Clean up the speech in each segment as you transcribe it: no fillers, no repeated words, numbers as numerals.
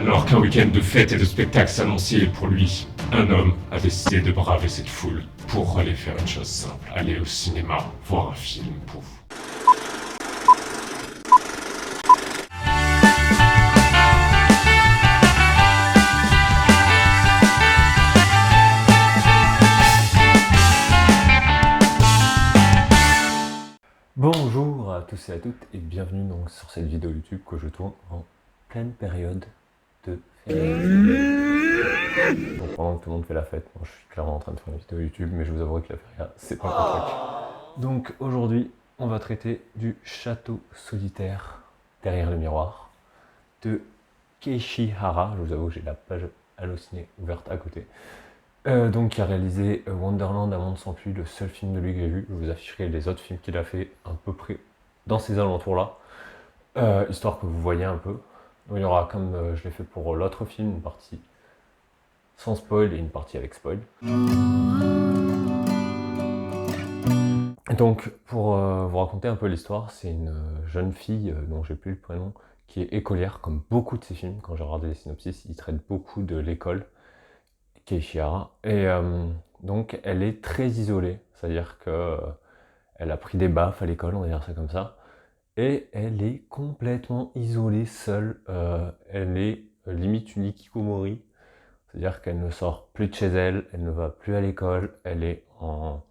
Alors qu'un week-end de fêtes et de spectacles s'annonçait pour lui, un homme a décidé de braver cette foule pour aller faire une chose simple, aller au cinéma, voir un film pour vous. Bonjour à tous et à toutes et bienvenue donc sur cette vidéo YouTube que je tourne en pleine période de fête. Donc pendant que tout le monde fait la fête, moi je suis clairement en train de faire une vidéo YouTube, mais je vous avouerai que la feria c'est pas mon truc. Donc aujourd'hui on va traiter du château solitaire derrière le miroir de Keiichi Hara. Je vous avoue que j'ai la page Allociné ouverte à côté. Donc qui a réalisé Wonderland, Un monde sans pluie, le seul film de lui que j'ai vu. Je vous afficherai les autres films qu'il a fait à peu près dans ces alentours là, histoire que vous voyez un peu. Il y aura, comme je l'ai fait pour l'autre film, une partie sans spoil et une partie avec spoil. Donc pour vous raconter un peu l'histoire, c'est une jeune fille dont j'ai plus le prénom, qui est écolière comme beaucoup de ses films. Quand j'ai regardé les synopsis, il traite beaucoup de l'école. Keiichi Hara. Et donc elle est très isolée, c'est-à-dire que elle a pris des baffes à l'école, on va dire ça comme ça, et elle est complètement isolée, seule. Elle est limite une hikikomori, c'est-à-dire qu'elle ne sort plus de chez elle, elle ne va plus à l'école, elle est en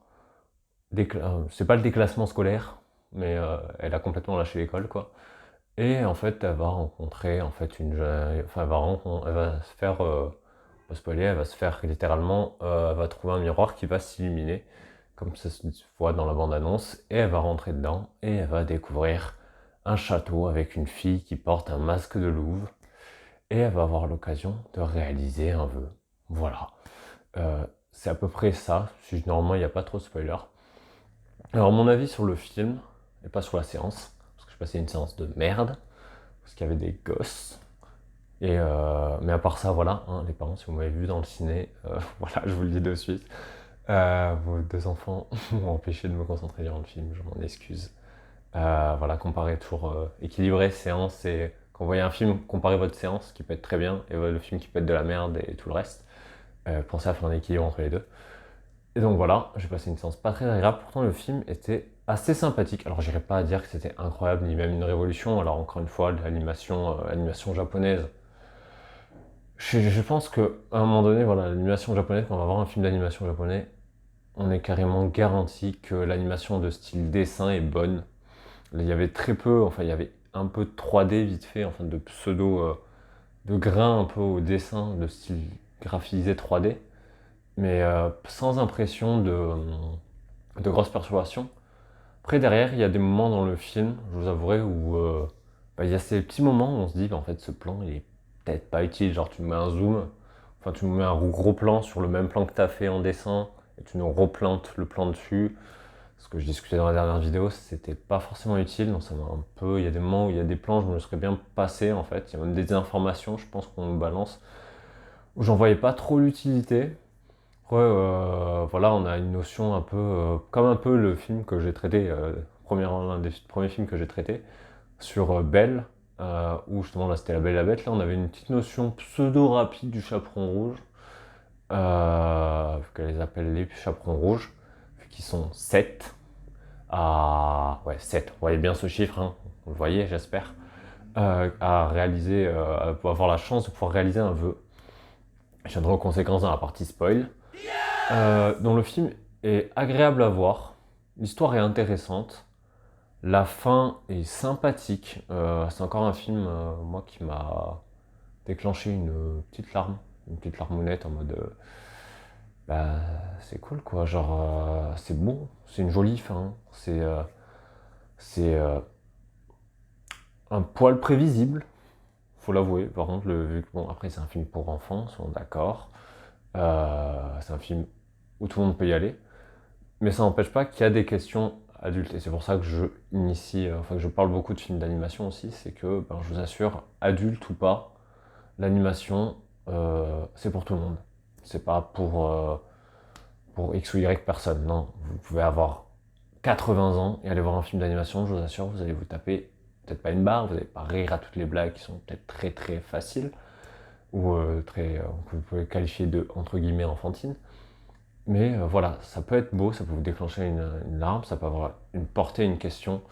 c'est pas le déclassement scolaire, mais elle a complètement lâché l'école, quoi. Et en fait, elle va rencontrer en fait une jeune, enfin elle va se faire pas spoiler, elle va se faire littéralement, elle va trouver un miroir qui va s'illuminer, comme ça se voit dans la bande-annonce, et elle va rentrer dedans, et elle va découvrir un château avec une fille qui porte un masque de louve, et elle va avoir l'occasion de réaliser un vœu. Voilà. C'est à peu près ça, normalement il n'y a pas trop de spoilers. Alors mon avis sur le film, et pas sur la séance, parce que je passais une séance de merde, parce qu'il y avait des gosses. Et mais à part ça, voilà, hein, les parents, si vous m'avez vu dans le ciné, voilà, je vous le dis de suite, vos deux enfants m'ont empêché de me concentrer durant le film, je m'en excuse. Voilà, comparez toujours équilibré séance et quand vous voyez un film, comparez votre séance qui peut être très bien et le film qui peut être de la merde et tout le reste. Pensez à faire un équilibre entre les deux. Et donc voilà, j'ai passé une séance pas très agréable, pourtant le film était assez sympathique. Alors j'irai pas à dire que c'était incroyable ni même une révolution, alors encore une fois, de l'animation japonaise. Je pense qu'à un moment donné, voilà, l'animation japonaise, quand on va voir un film d'animation japonais, on est carrément garanti que l'animation de style dessin est bonne. Il y avait très peu, enfin il y avait un peu de 3D vite fait, enfin de pseudo, de grain un peu au dessin, de style graphisé 3D, mais sans impression de grosses perturbations. Après derrière, il y a des moments dans le film, je vous avouerai, où il y a ces petits moments où on se dit, en fait ce plan il est peut-être pas utile, genre tu mets un zoom, enfin tu mets un gros plan sur le même plan que tu as fait en dessin, et tu nous replantes le plan dessus. Ce que je discutais dans la dernière vidéo, c'était pas forcément utile, donc ça m'a un peu. Il y a des moments où il y a des plans, je me serais bien passé en fait. Il y a même des informations, je pense qu'on me balance, où j'en voyais pas trop l'utilité. Ouais, voilà, on a une notion un peu, comme un peu le film que j'ai traité, l'un des premiers films que j'ai traité, sur Belle, où justement là c'était La Belle et la Bête, là on avait une petite notion pseudo-rapide du chaperon rouge, qu'elle les appelle les chaperons rouges, qui sont 7 ouais 7, vous voyez bien ce chiffre, hein, vous le voyez j'espère, à réaliser, pour avoir la chance de pouvoir réaliser un vœu. Je viendrai aux conséquences dans la partie spoil. Dont le film est agréable à voir, l'histoire est intéressante, la fin est sympathique. C'est encore un film, moi, qui m'a déclenché une petite larmonnette en mode, bah, c'est cool quoi, genre, c'est beau, c'est une jolie fin, c'est un poil prévisible, faut l'avouer. Par contre, vu que bon, après c'est un film pour enfants, soyons d'accord, c'est un film où tout le monde peut y aller. Mais ça n'empêche pas qu'il y a des questions adultes. Et c'est pour ça que que je parle beaucoup de films d'animation aussi. C'est que, ben, je vous assure, adulte ou pas, l'animation, c'est pour tout le monde. C'est pas pour X ou Y personne. Non, vous pouvez avoir 80 ans et aller voir un film d'animation, je vous assure, vous allez vous taper, peut-être pas une barre, vous n'allez pas rire à toutes les blagues qui sont peut-être très très faciles. ou que vous pouvez qualifier de entre guillemets enfantine. Mais voilà, ça peut être beau, ça peut vous déclencher une larme, ça peut avoir une portée, une question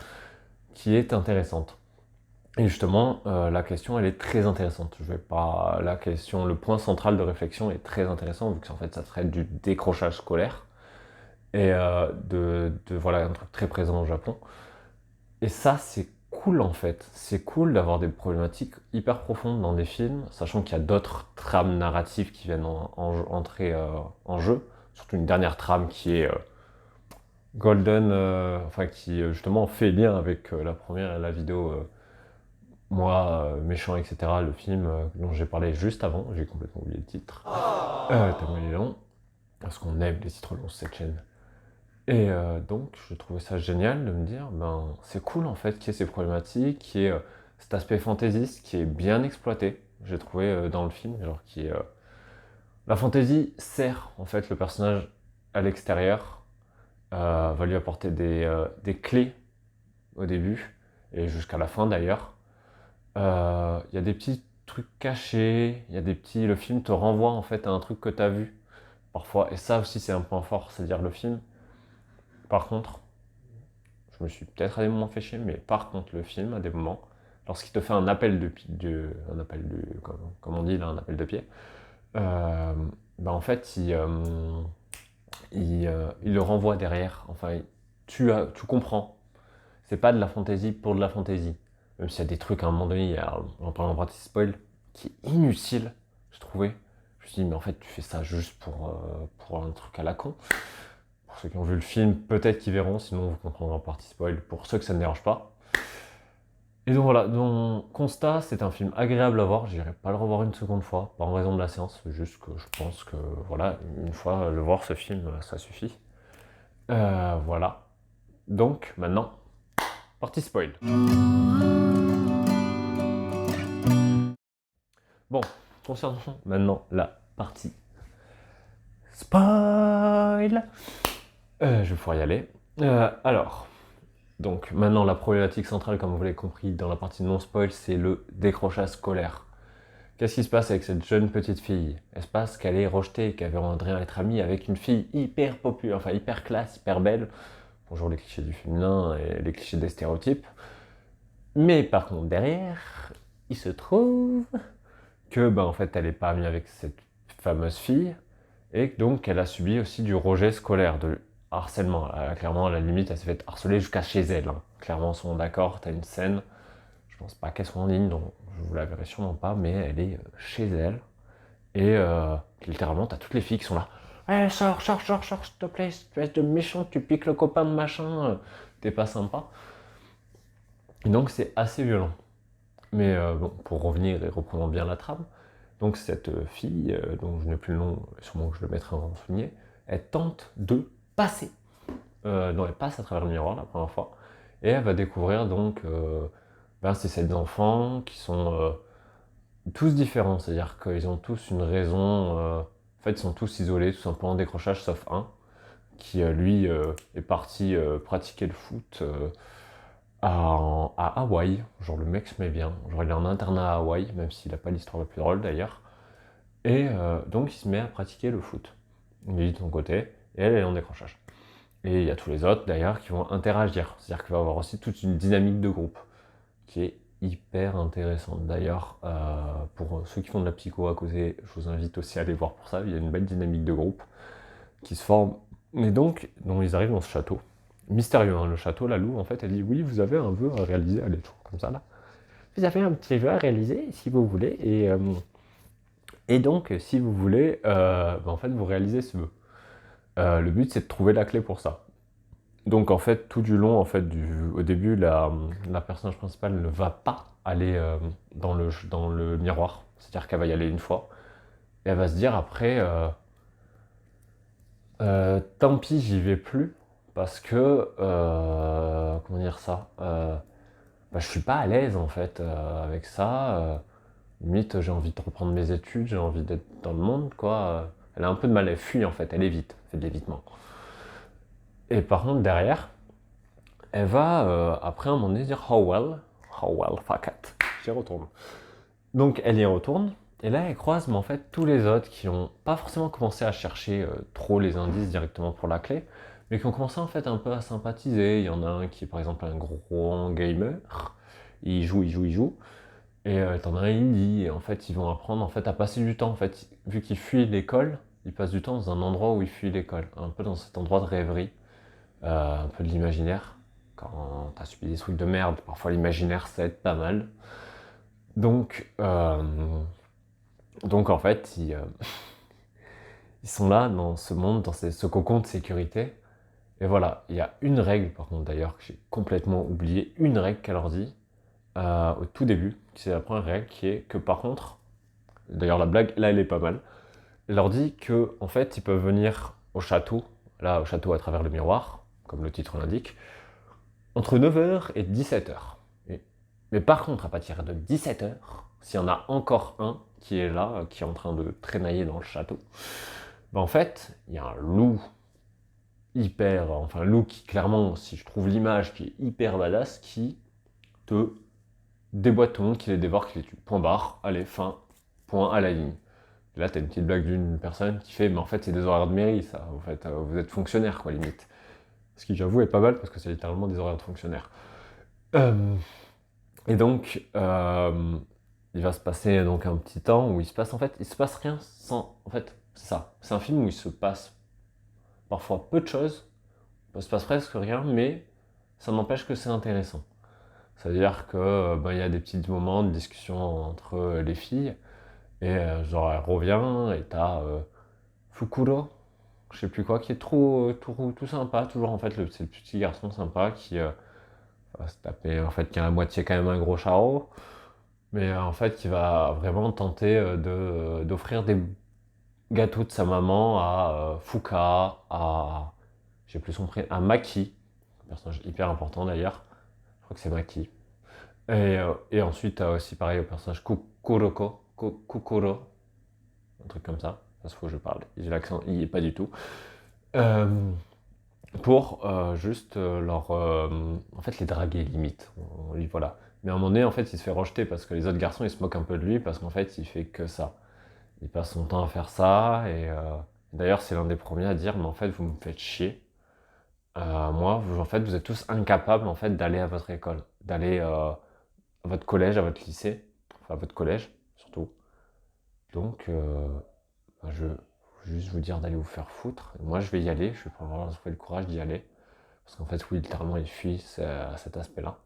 qui est intéressante. Et justement, la question, elle est très intéressante. Je vais pas, la question, le point central de réflexion est très intéressant vu que en fait, ça traite du décrochage scolaire et voilà un truc très présent au Japon. Et ça, c'est cool en fait. C'est cool d'avoir des problématiques hyper profondes dans des films, sachant qu'il y a d'autres trames narratives qui viennent entrer en jeu. Surtout une dernière trame qui est Golden, enfin qui justement fait lien avec la première et la vidéo Moi, méchant, etc. Le film dont j'ai parlé juste avant, j'ai complètement oublié le titre. Tellement il est long, parce qu'on aime les titres longs sur cette chaîne. Et donc, je trouvais ça génial de me dire, ben, c'est cool en fait qu'il y ait ces problématiques, qu'il y ait cet aspect fantaisiste qui est bien exploité, j'ai trouvé dans le film, genre qui la fantaisie sert en fait le personnage à l'extérieur, va lui apporter des clés au début, et jusqu'à la fin d'ailleurs. Il y a des petits trucs cachés, il y a des petits... Le film te renvoie en fait à un truc que tu as vu, parfois, et ça aussi c'est un point fort, c'est-à-dire le film, par contre, je me suis peut-être à des moments fait chier, mais par contre, le film, à des moments, lorsqu'il te fait un appel un appel comme on dit là, un appel de pied, bah en fait, il le renvoie derrière. Enfin, tu comprends. C'est pas de la fantaisie pour de la fantaisie. Même s'il y a des trucs à un moment donné, en parlant de partie spoil, qui est inutile, je trouvais. Je me suis dit, mais en fait, tu fais ça juste pour un truc à la con. Pour ceux qui ont vu le film, peut-être qu'ils verront, sinon vous comprendrez en partie spoil. Pour ceux que ça ne dérange pas. Et donc voilà, donc constat, c'est un film agréable à voir. J'irai pas le revoir une seconde fois, pas en raison de la séance, c'est juste que je pense que voilà, une fois le voir ce film, ça suffit. Voilà. Donc maintenant, partie spoil. Bon, concernant maintenant la partie spoil, je vais pouvoir y aller. Alors, donc maintenant la problématique centrale, comme vous l'avez compris dans la partie non spoil, c'est le décrochage scolaire. Qu'est-ce qui se passe avec cette jeune petite fille? Elle se passe qu'elle est rejetée, qu'elle voudrait être amie avec une fille hyper populaire, enfin hyper classe, hyper belle. Bonjour les clichés du féminin et les clichés des stéréotypes. Mais par contre derrière, il se trouve que bah, en fait elle n'est pas amie avec cette fameuse fille et donc elle a subi aussi du rejet scolaire, de harcèlement. Clairement, à la limite, elle s'est fait harceler jusqu'à chez elle. Hein. Clairement, sont d'accord, t'as une scène, je pense pas qu'elle soit en ligne, donc je vous la verrai sûrement pas, mais elle est chez elle. Et littéralement, t'as toutes les filles qui sont là. Eh, sors, s'il te plaît, espèce de méchant, tu piques le copain de machin, t'es pas sympa. Et donc c'est assez violent. Mais bon, pour revenir et reprendre bien la trame, donc cette fille, dont je n'ai plus le nom, sûrement que je le mettrai en souligné, elle tente de passer. Donc elle passe à travers le miroir la première fois, et elle va découvrir donc ces 7 enfants qui sont tous différents, c'est-à-dire qu'ils ont tous une raison, en fait ils sont tous isolés, tout simplement en décrochage, sauf un, qui lui est parti pratiquer le foot à Hawaï, genre le mec se met bien, genre il est en internat à Hawaï, même s'il n'a pas l'histoire la plus drôle d'ailleurs, et donc il se met à pratiquer le foot, lui de son côté, et elle est en décrochage. Et il y a tous les autres d'ailleurs qui vont interagir, c'est-à-dire qu'il va y avoir aussi toute une dynamique de groupe, qui est hyper intéressante. D'ailleurs, pour ceux qui font de la psycho à côté, je vous invite aussi à aller voir pour ça, il y a une belle dynamique de groupe qui se forme, et donc ils arrivent dans ce château. Mystérieux, hein, le château, la louve, en fait, elle dit oui, vous avez un vœu à réaliser, elle est toujours comme ça là. Vous avez un petit vœu à réaliser si vous voulez, et donc si vous voulez, en fait, vous réalisez ce vœu. Le but, c'est de trouver la clé pour ça. Donc en fait, tout du long, en fait, au début, la personnage principale ne va pas aller dans le miroir, c'est-à-dire qu'elle va y aller une fois, et elle va se dire après, tant pis, j'y vais plus, parce que, comment dire ça, je suis pas à l'aise en fait avec ça. Limite, j'ai envie de reprendre mes études, j'ai envie d'être dans le monde, quoi. Elle a un peu de mal, elle fuit en fait, elle évite, elle fait de l'évitement. Et par contre, derrière, elle va, après un moment donné, dire oh well, fuck it, j'y retourne. Donc elle y retourne, Et là, elle croise, mais en fait, tous les autres qui ont pas forcément commencé à chercher trop les indices directement pour la clé, mais qui ont commencé en fait un peu à sympathiser. Il y en a un qui est par exemple un gros gamer, il joue, et t'en as un, il lit, et en fait, ils vont apprendre en fait à passer du temps. En fait, vu qu'ils fuient l'école, ils passent du temps dans un endroit où ils fuient l'école, un peu dans cet endroit de rêverie, un peu de l'imaginaire. Quand t'as subi des trucs de merde, parfois l'imaginaire ça aide pas mal. Donc, donc en fait, ils sont là dans ce monde, dans ce cocon de sécurité. Et voilà, il y a une règle par contre d'ailleurs que j'ai complètement oublié, une règle qu'elle leur dit au tout début, c'est la première règle qui est que par contre, d'ailleurs la blague là elle est pas mal, elle leur dit que en fait ils peuvent venir au château, là au château à travers le miroir, comme le titre l'indique, entre 9h et 17h. Mais par contre, à partir de 17h, s'il y en a encore un qui est là, qui est en train de traînailler dans le château, ben en fait, il y a un loup enfin loup qui clairement, si je trouve l'image, qui est hyper badass, qui te déboîte tout le monde, qui les dévore, qui les tue. Point barre, allez, fin, point à la ligne. Et là, t'as une petite blague d'une personne qui fait, mais en fait, c'est des horaires de mairie, ça. En fait, vous êtes fonctionnaire, quoi, limite. Ce qui, j'avoue, est pas mal parce que c'est littéralement des horaires de fonctionnaire. Et donc, il va se passer donc un petit temps où il se passe, en fait, il se passe rien sans, en fait, c'est ça. C'est un film où il se passe parfois peu de choses, il se passe presque rien, mais ça n'empêche que c'est intéressant. C'est-à-dire que ben, il y a des petits moments de discussion entre les filles, et genre elle revient, et t'as Fukuro, je sais plus quoi, qui est tout sympa, toujours en fait, c'est le petit garçon sympa qui va se taper, en fait, qui a à moitié quand même un gros charreau, mais en fait qui va vraiment tenter d'offrir des gâteaux de sa maman à Fuka, à, j'ai plus son prénom, à Maki, un personnage hyper important d'ailleurs, je crois que c'est Maki. Et ensuite, t'as aussi pareil au personnage Kukuro, un truc comme ça se faut que je parle, j'ai l'accent, il y est pas du tout. Euh, pour juste en fait, les draguer limite. Voilà. Mais à un moment donné, en fait, il se fait rejeter parce que les autres garçons, ils se moquent un peu de lui parce qu'en fait, il fait que ça. Il passe son temps à faire ça et d'ailleurs, c'est l'un des premiers à dire, mais en fait, vous me faites chier. Moi, en fait, vous êtes tous incapables en fait d'aller à votre école, d'aller à votre collège, à votre lycée, enfin à votre collège surtout. Donc, je vais juste vous dire d'aller vous faire foutre. Moi, je vais y aller, je vais pas avoir le courage d'y aller. Parce qu'en fait, oui, littéralement, il fuit cet aspect-là.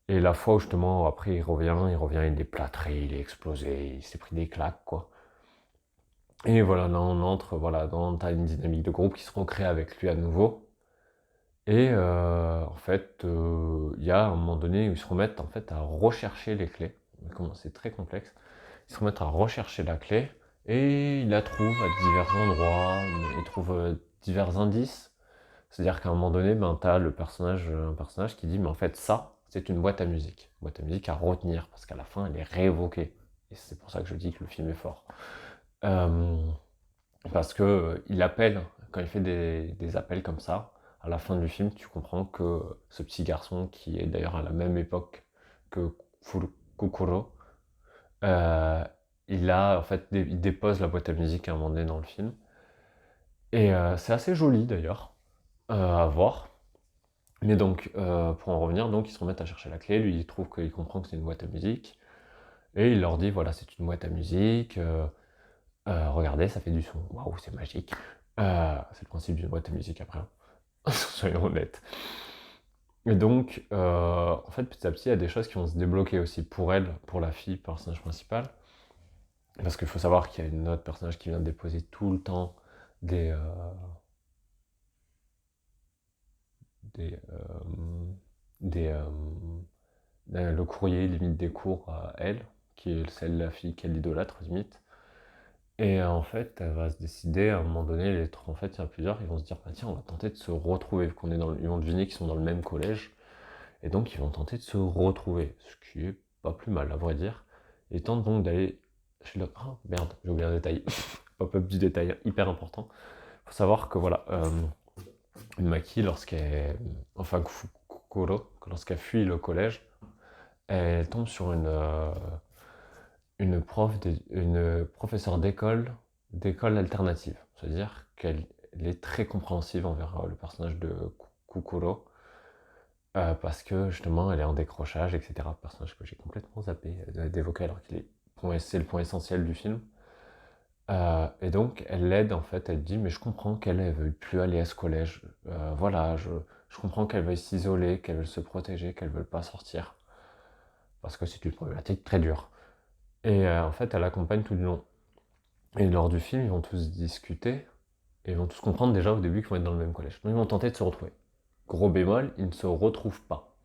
Et la fois où justement, après, il est plâtré, il est explosé, il s'est pris des claques, quoi. Et voilà, là, on entre, voilà, t'as une dynamique de groupe qui se recrée avec lui à nouveau. Et en fait, il y a un moment donné où ils se remettent en fait à rechercher les clés. C'est très complexe. Ils se remettent à rechercher la clé et ils la trouvent à divers endroits, ils trouvent divers indices. C'est-à-dire qu'à un moment donné, ben, tu as un personnage qui dit mais en fait ça, c'est une boîte à musique. Une boîte à musique à retenir, parce qu'à la fin, elle est réévoquée. Et c'est pour ça que je dis que le film est fort. Euh, Parce que il appelle, quand il fait des appels comme ça, à la fin du film, tu comprends que ce petit garçon, qui est d'ailleurs à la même époque que Kokoro, euh, en fait, il dépose la boîte à musique à un moment donné dans le film. Et c'est assez joli d'ailleurs à voir. Mais donc, pour en revenir, donc ils se remettent à chercher la clé. Lui, il trouve qu'il comprend que c'est une boîte à musique. Et il leur dit voilà, c'est une boîte à musique. Regardez, ça fait du son. Waouh, c'est magique. C'est le principe d'une boîte à musique après, hein. Soyons honnêtes. Et donc, en fait, petit à petit, il y a des choses qui vont se débloquer aussi pour elle, pour la fille, personnage principal. Parce qu'il faut savoir qu'il y a une autre personnage qui vient déposer tout le temps des, des, des, le courrier limite des cours à elle, qui est celle de la fille qu'elle idolâtre limite. Et en fait, elle va se décider à un moment donné, en fait, il y en a plusieurs, ils vont se dire, bah tiens, on va tenter de se retrouver, vu qu'on est ils vont deviner qu'ils sont dans le même collège, et donc ils vont tenter de se retrouver, ce qui est pas plus mal, à vrai dire. Et tentent donc d'aller chez le... Oh merde, j'ai oublié un détail, pop-up du détail hyper important. Faut savoir que voilà, Maki, enfin Kukuro, lorsqu'elle fuit le collège, elle tombe sur une professeure d'école alternative. C'est-à-dire qu'elle est très compréhensive envers le personnage de Kukuro, parce que justement elle est en décrochage, etc. Personnage que j'ai complètement zappé d'évoquer alors c'est le point essentiel du film. Et donc elle l'aide en fait, elle dit mais je comprends qu'elle ne veuille plus aller à ce collège, voilà, je comprends qu'elle veuille s'isoler, qu'elle veuille se protéger, qu'elle ne veuille pas sortir, parce que c'est une problématique très dure. Et en fait elle l'accompagne tout du long. Et lors du film ils vont tous discuter, et ils vont tous comprendre déjà au début qu'ils vont être dans le même collège. Donc ils vont tenter de se retrouver. Gros bémol, ils ne se retrouvent pas.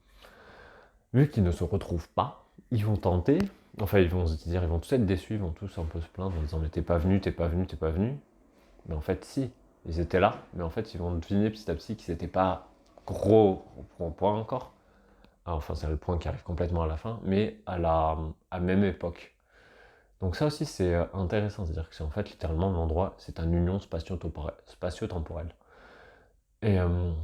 Vu qu'ils ne se retrouvent pas, ils vont tenter, enfin ils vont se dire, ils vont tous être déçus, ils vont tous un peu se plaindre en disant mais t'es pas venu, t'es pas venu, t'es pas venu. Mais en fait si, ils étaient là, mais en fait ils vont deviner petit à petit qu'ils n'étaient pas gros au point encore. Alors, enfin c'est le point qui arrive complètement à la fin, mais à la même époque. Donc ça aussi c'est intéressant, c'est-à-dire que c'est en fait littéralement l'endroit, c'est une union spatio-temporelle. Et en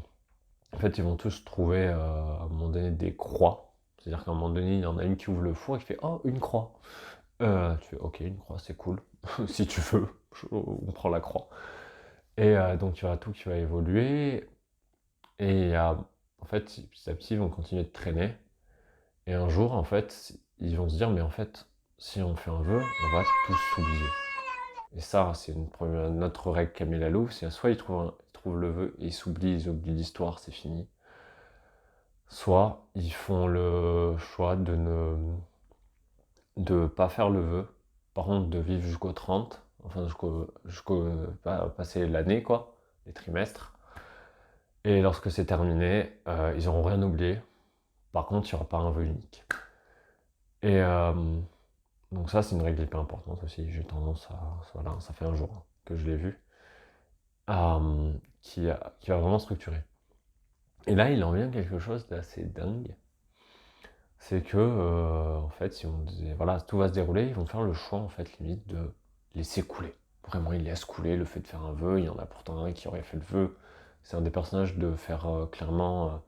fait ils vont tous trouver à un moment donné des croix. C'est-à-dire qu'à un moment donné, il y en a une qui ouvre le four et qui fait oh une croix. Tu fais ok une croix c'est cool, si tu veux, on prend la croix. Et donc il y aura tout qui va évoluer. Et en fait petit à petit ils vont continuer de traîner. Et un jour en fait ils vont se dire mais en fait si on fait un vœu on va tous s'oublier. Et ça c'est une autre règle qu'a mis la Louve, c'est soit ils trouvent le vœu et ils oublient l'histoire, c'est fini. Soit ils font le choix de pas faire le vœu, par contre de vivre jusqu'au 30, enfin jusqu'au passer l'année quoi, les trimestres. Et lorsque c'est terminé, ils n'auront rien oublié. Par contre, il n'y aura pas un vœu unique. Et donc ça, c'est une règle hyper importante aussi. J'ai tendance à... Voilà, ça fait un jour que je l'ai vu. Qui va vraiment structurer. Et là, il en vient quelque chose d'assez dingue. C'est que, en fait, si on disait, voilà, tout va se dérouler, ils vont faire le choix, en fait, limite, de laisser couler. Vraiment, ils laissent couler le fait de faire un vœu. Il y en a pourtant un qui aurait fait le vœu. C'est un des personnages de faire clairement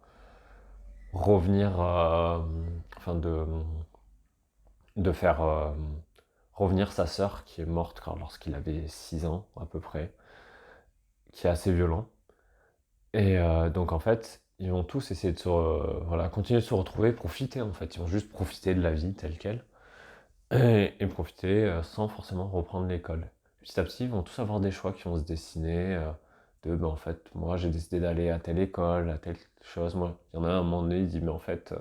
revenir, enfin de faire revenir sa sœur qui est morte lorsqu'il avait 6 ans à peu près, qui est assez violent. Et donc en fait, ils vont tous essayer de voilà, continuer de se retrouver, profiter en fait. Ils vont juste profiter de la vie telle qu'elle et profiter sans forcément reprendre l'école. Petit à petit, ils vont tous avoir des choix qui vont se dessiner. Ben en fait, moi j'ai décidé d'aller à telle école, à telle chose. Moi, il y en a un moment donné, il dit mais en fait,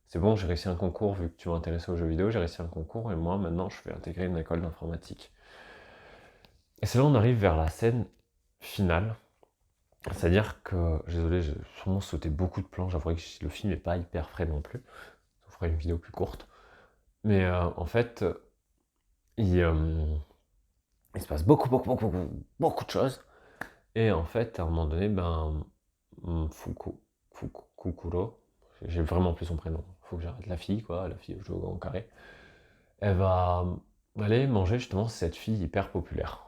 c'est bon, j'ai réussi un concours vu que tu m'intéressais aux jeux vidéo, j'ai réussi un concours et moi maintenant je vais intégrer une école d'informatique. Et c'est là on arrive vers la scène finale. C'est-à-dire que, désolé, j'ai sûrement sauté beaucoup de plans, j'avouerais que le film n'est pas hyper frais non plus. Je ferai une vidéo plus courte. Mais en fait, il se passe beaucoup de choses. Et en fait, à un moment donné, ben, Kukuro, j'ai vraiment plus son prénom, faut que j'arrête, la fille, quoi, la fille au jeu en carré, elle va aller manger justement cette fille hyper populaire.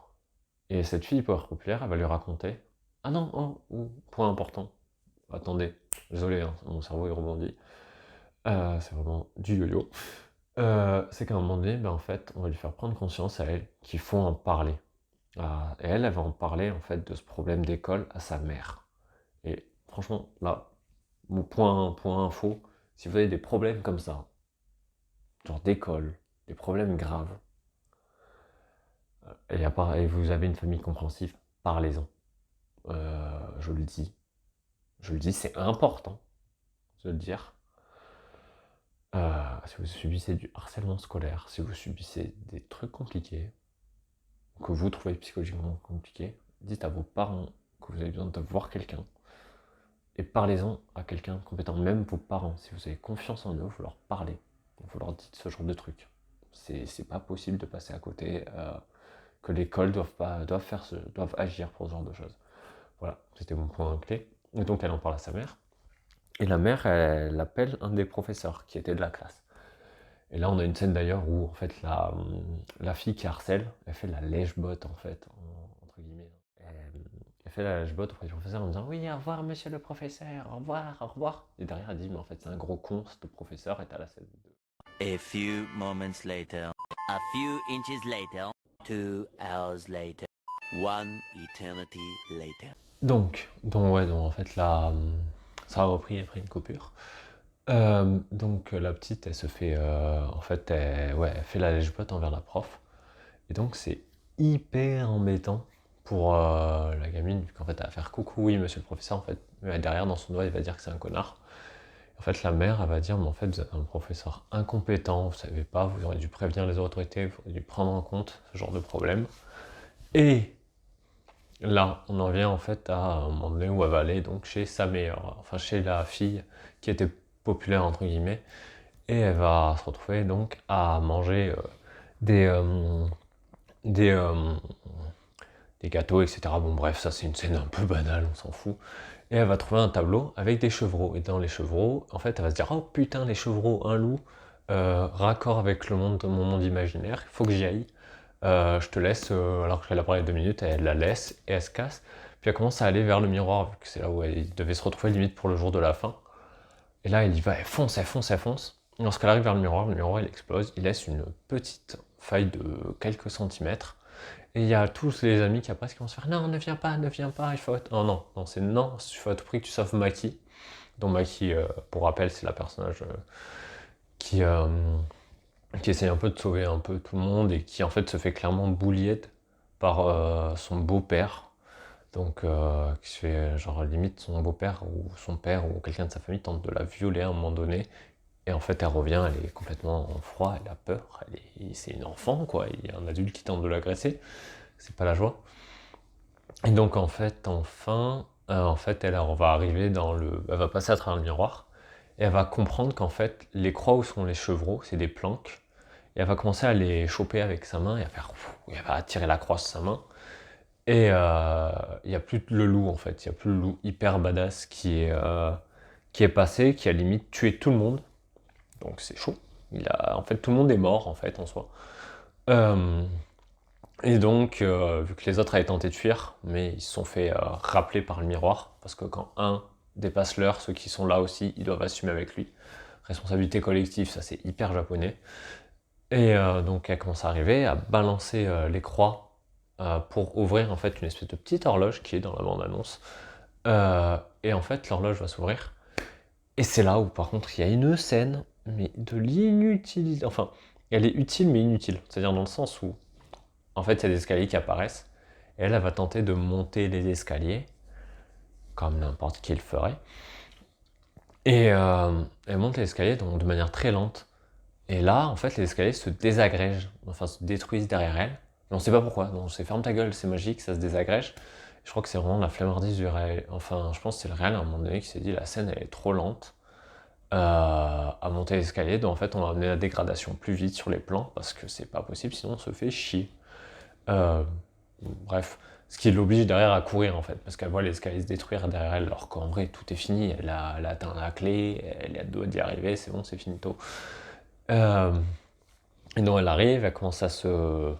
Et cette fille hyper populaire, elle va lui raconter, ah non, point important, attendez, désolé, hein, mon cerveau est rebondi, c'est vraiment du yo-yo. C'est qu'à un moment donné, ben, en fait, on va lui faire prendre conscience à elle qu'il faut en parler. Et elle va en parler en fait de ce problème d'école à sa mère. Et franchement, là, mon point info, si vous avez des problèmes comme ça, genre d'école, des problèmes graves, et vous avez une famille compréhensive, parlez-en. Je le dis. Je le dis, c'est important de le dire. Si vous subissez du harcèlement scolaire, si vous subissez des trucs compliqués, que vous trouvez psychologiquement compliqués, dites à vos parents que vous avez besoin de voir quelqu'un. Et parlez-en à quelqu'un compétent, même vos parents. Si vous avez confiance en eux, vous leur parlez. Vous leur dites ce genre de trucs. C'est pas possible de passer à côté, que l'école doivent agir pour ce genre de choses. Voilà, c'était mon point clé. Et donc elle en parle à sa mère. Et la mère, elle appelle un des professeurs qui était de la classe. Et là, on a une scène d'ailleurs où en fait la fille qui harcèle, elle fait la lèche-botte en fait, entre guillemets. Elle fait la lèche-botte auprès du professeur en disant oui, au revoir monsieur le professeur, au revoir, au revoir. Et derrière, elle dit mais en fait c'est un gros con ce professeur, et t'as la scène de... A few moments later. A few inches later, 2 hours later, 1 eternity later. Ouais, donc en fait là, ça a repris après une coupure. Donc la petite, elle se fait, en fait, elle fait la lèche-botte envers la prof. Et donc c'est hyper embêtant pour la gamine, vu qu'en fait elle va faire coucou, oui monsieur le professeur, en fait, mais derrière dans son doigt il va dire que c'est un connard. En fait la mère elle va dire, mais en fait vous êtes un professeur incompétent, vous savez pas, vous auriez dû prévenir les autorités, vous auriez dû prendre en compte ce genre de problème. Et là on en vient en fait à un moment donné où elle va aller donc chez sa meilleure, enfin chez la fille qui était populaire entre guillemets, et elle va se retrouver donc à manger des, euh, des, euh, des gâteaux, etc. Bon bref, ça c'est une scène un peu banale, on s'en fout. Et elle va trouver un tableau avec des chevreaux. Et dans les chevreaux, en fait, elle va se dire, oh putain, les chevreaux, un loup, raccord avec mon monde imaginaire, il faut que j'y aille. Je te laisse, alors que je vais la parler 2 minutes, elle la laisse et elle se casse. Puis elle commence à aller vers le miroir, vu que c'est là où elle devait se retrouver limite pour le jour de la fin. Et là, elle y va, elle fonce, elle fonce, elle fonce. Et lorsqu'elle arrive vers le miroir il explose, il laisse une petite faille de quelques centimètres. Et il y a tous les amis qui après vont se faire non, ne viens pas, il faut. Oh non, non, c'est non, il faut à tout prix que tu sauves Maki. Donc Maki, pour rappel, c'est la personnage qui, euh, qui essaye un peu de sauver un peu tout le monde et qui en fait se fait clairement bullied par son beau-père. Donc qui se fait genre limite son beau-père ou son père ou quelqu'un de sa famille tente de la violer à un moment donné. Et en fait elle revient, elle est complètement en froid, elle a peur, c'est une enfant quoi, il y a un adulte qui tente de l'agresser. C'est pas la joie. Et donc en fait, enfin, elle va arriver elle va passer à travers le miroir et elle va comprendre qu'en fait, les croix où sont les chevreaux, c'est des planques. Et elle va commencer à les choper avec sa main et elle va attirer la croix sur sa main. Et il n'y a plus le loup en fait, il n'y a plus le loup hyper badass qui est passé, qui a limite tué tout le monde. Donc c'est chaud. En fait, tout le monde est mort en fait en soi. Et donc, vu que les autres avaient tenté de fuir, mais ils se sont fait rappeler par le miroir, parce que quand un dépasse l'heure, ceux qui sont là aussi, ils doivent assumer avec lui. Responsabilité collective, ça c'est hyper japonais. Et donc elle commence à arriver, à balancer les croix pour ouvrir en fait une espèce de petite horloge qui est dans la bande-annonce. Et en fait l'horloge va s'ouvrir. Et c'est là où par contre il y a une scène, mais de l'inutilité. Enfin, elle est utile mais inutile. C'est-à-dire dans le sens où en fait, il y a des escaliers qui apparaissent. Et elle va tenter de monter les escaliers, comme n'importe qui le ferait. Et elle monte les escaliers donc de manière très lente. Et là, en fait, les escaliers se désagrègent, enfin se détruisent derrière elle. Et on sait pas pourquoi. Donc c'est ferme ta gueule, c'est magique, ça se désagrège. Je crois que c'est vraiment la flemmardise du réel. Enfin, je pense que c'est le réel à un moment donné qui s'est dit la scène elle est trop lente à monter l'escalier. Donc en fait, on va amener la dégradation plus vite sur les plans parce que c'est pas possible, sinon on se fait chier. Bref, ce qui l'oblige derrière à courir en fait, parce qu'elle voit les escaliers se détruire derrière elle, alors qu'en vrai tout est fini, elle a atteint la clé, elle est à deux doigts d'y arriver, c'est bon, c'est finito. Et donc elle arrive, elle commence à se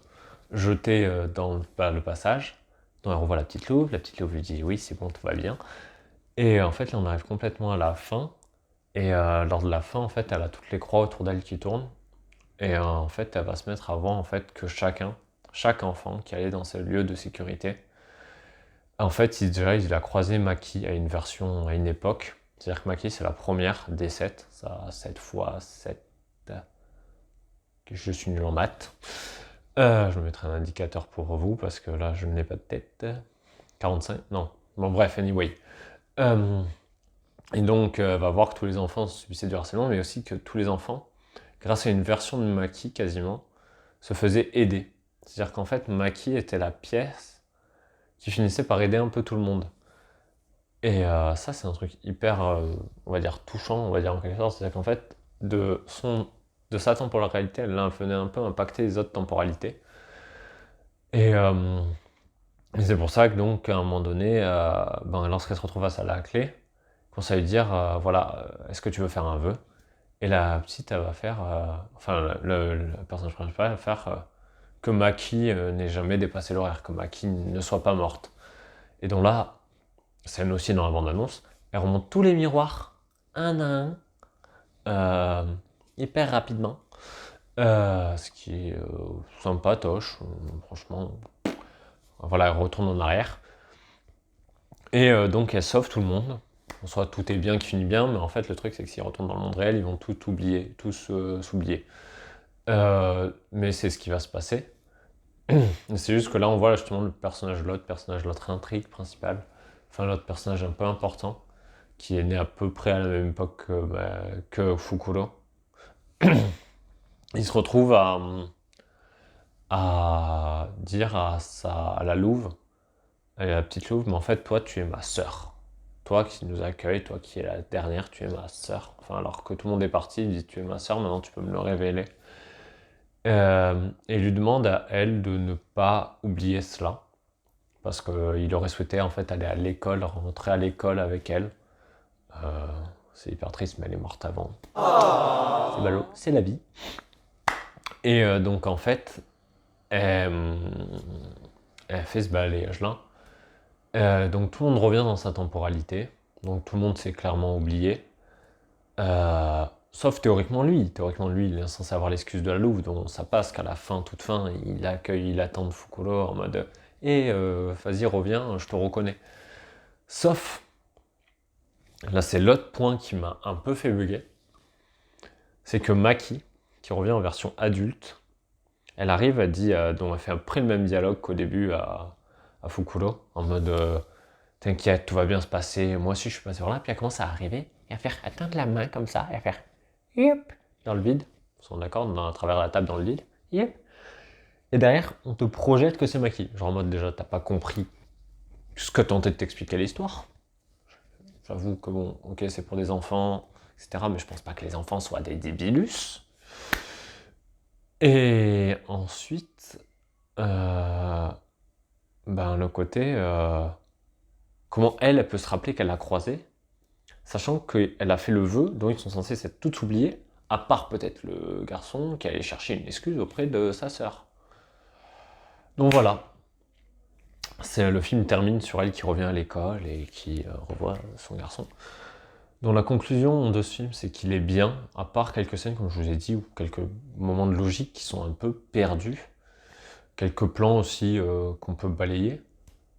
jeter dans le passage, donc elle revoit la petite louve lui dit oui c'est bon, tout va bien. Et en fait là on arrive complètement à la fin, et lors de la fin en fait elle a toutes les croix autour d'elle qui tournent, et en fait elle va se mettre avant en fait que chaque enfant qui allait dans ce lieu de sécurité, en fait, il a croisé Maki à une époque. C'est-à-dire que Maki, c'est la première des 7. Ça a 7 fois 7. Je suis nul en maths. Je me mettrai un indicateur pour vous, parce que là, je n'ai pas de tête. 45? Non. Bon, bref, anyway. Et donc, va voir que tous les enfants subissaient du harcèlement, mais aussi que tous les enfants, grâce à une version de Maki quasiment, se faisaient aider. C'est-à-dire qu'en fait, Maki était la pièce qui finissait par aider un peu tout le monde. Et ça, c'est un truc hyper, on va dire, touchant, on va dire en quelque sorte. C'est-à-dire qu'en fait, de sa temporalité, elle venait un peu impacter les autres temporalités. Et c'est pour ça que donc, à un moment donné, lorsqu'elle se retrouve face à la clé, elle commence à lui dire, voilà, est-ce que tu veux faire un vœu? Et la petite, elle va faire, le personnage principal va faire que Maki n'ait jamais dépassé l'horaire, que Maki ne soit pas morte. Et donc là, scène aussi dans la bande-annonce, elle remonte tous les miroirs, un à un, hyper rapidement. Ce qui est sympatoche, franchement. Voilà, elle retourne en arrière. Et donc elle sauve tout le monde. En soi, tout est bien qui finit bien, mais en fait, le truc, c'est que s'ils retournent dans le monde réel, ils vont tout oublier, tous s'oublier. Mais c'est ce qui va se passer. C'est juste que là, on voit justement le personnage de l'autre intrigue principale, enfin l'autre personnage un peu important, qui est né à peu près à la même époque que Fukuro. Il se retrouve à dire à la louve, à la petite louve, mais en fait, toi, tu es ma sœur. Toi qui nous accueille, toi qui es la dernière, tu es ma sœur. Enfin, alors que tout le monde est parti, il dit tu es ma sœur, maintenant tu peux me le révéler. Et il lui demande à elle de ne pas oublier cela, parce qu'il aurait souhaité en fait aller à l'école, rentrer à l'école avec elle. C'est hyper triste, mais elle est morte avant. C'est ballot, c'est la vie. Et donc en fait, elle fait ce balayage-là. Donc tout le monde revient dans sa temporalité, donc tout le monde s'est clairement oublié. Sauf théoriquement lui. Théoriquement lui, il est censé avoir l'excuse de la louve, donc ça passe qu'à la fin, toute fin, il attend Fukuro en mode « vas-y, reviens, je te reconnais ». Sauf, là c'est l'autre point qui m'a un peu fait bugger, c'est que Maki, qui revient en version adulte, elle arrive, elle dit, donc elle fait à peu près le même dialogue qu'au début à Fukuro, en mode t'inquiète, tout va bien se passer, moi aussi je suis passé par là, puis elle commence à arriver et à faire atteindre la main comme ça, et à faire yep dans le vide, ils sont d'accord, à travers la table dans le vide, yep. Et derrière, on te projette que c'est Maki. Genre en mode déjà, t'as pas compris ce que tentait de t'expliquer l'histoire. J'avoue que bon, ok, c'est pour des enfants, etc., mais je pense pas que les enfants soient des débilus. Et ensuite, le côté, comment elle peut se rappeler qu'elle l'a croisé, sachant qu'elle a fait le vœu, dont ils sont censés s'être tous oubliés, à part peut-être le garçon qui allait chercher une excuse auprès de sa sœur. Donc voilà. Le film termine sur elle qui revient à l'école et qui revoit son garçon. Donc la conclusion de ce film, c'est qu'il est bien, à part quelques scènes, comme je vous ai dit, ou quelques moments de logique qui sont un peu perdus. Quelques plans aussi qu'on peut balayer.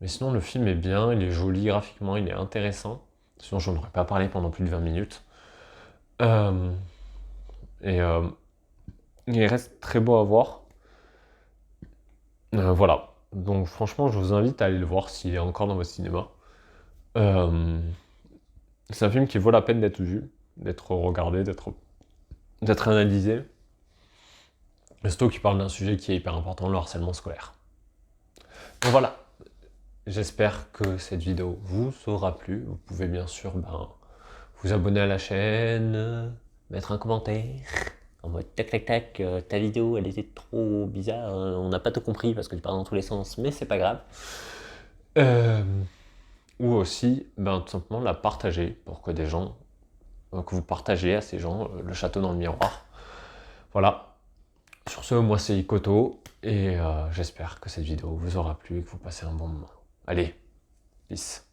Mais sinon, le film est bien, il est joli graphiquement, il est intéressant. Sinon, je n'aurais pas parlé pendant plus de 20 minutes. Il reste très beau à voir. Voilà. Donc franchement, je vous invite à aller le voir s'il est encore dans votre cinéma. C'est un film qui vaut la peine d'être vu, d'être regardé, d'être analysé. Et surtout qui parle d'un sujet qui est hyper important, le harcèlement scolaire. Donc voilà. J'espère que cette vidéo vous aura plu. Vous pouvez bien sûr vous abonner à la chaîne, mettre un commentaire, en mode tac tac tac, ta vidéo elle était trop bizarre, on n'a pas tout compris parce que tu parles dans tous les sens, mais c'est pas grave. Ou aussi, tout simplement la partager pour que des gens, que vous partagez à ces gens le château dans le miroir. Voilà. Sur ce, moi c'est Ikoto et j'espère que cette vidéo vous aura plu et que vous passez un bon moment. Allez, peace.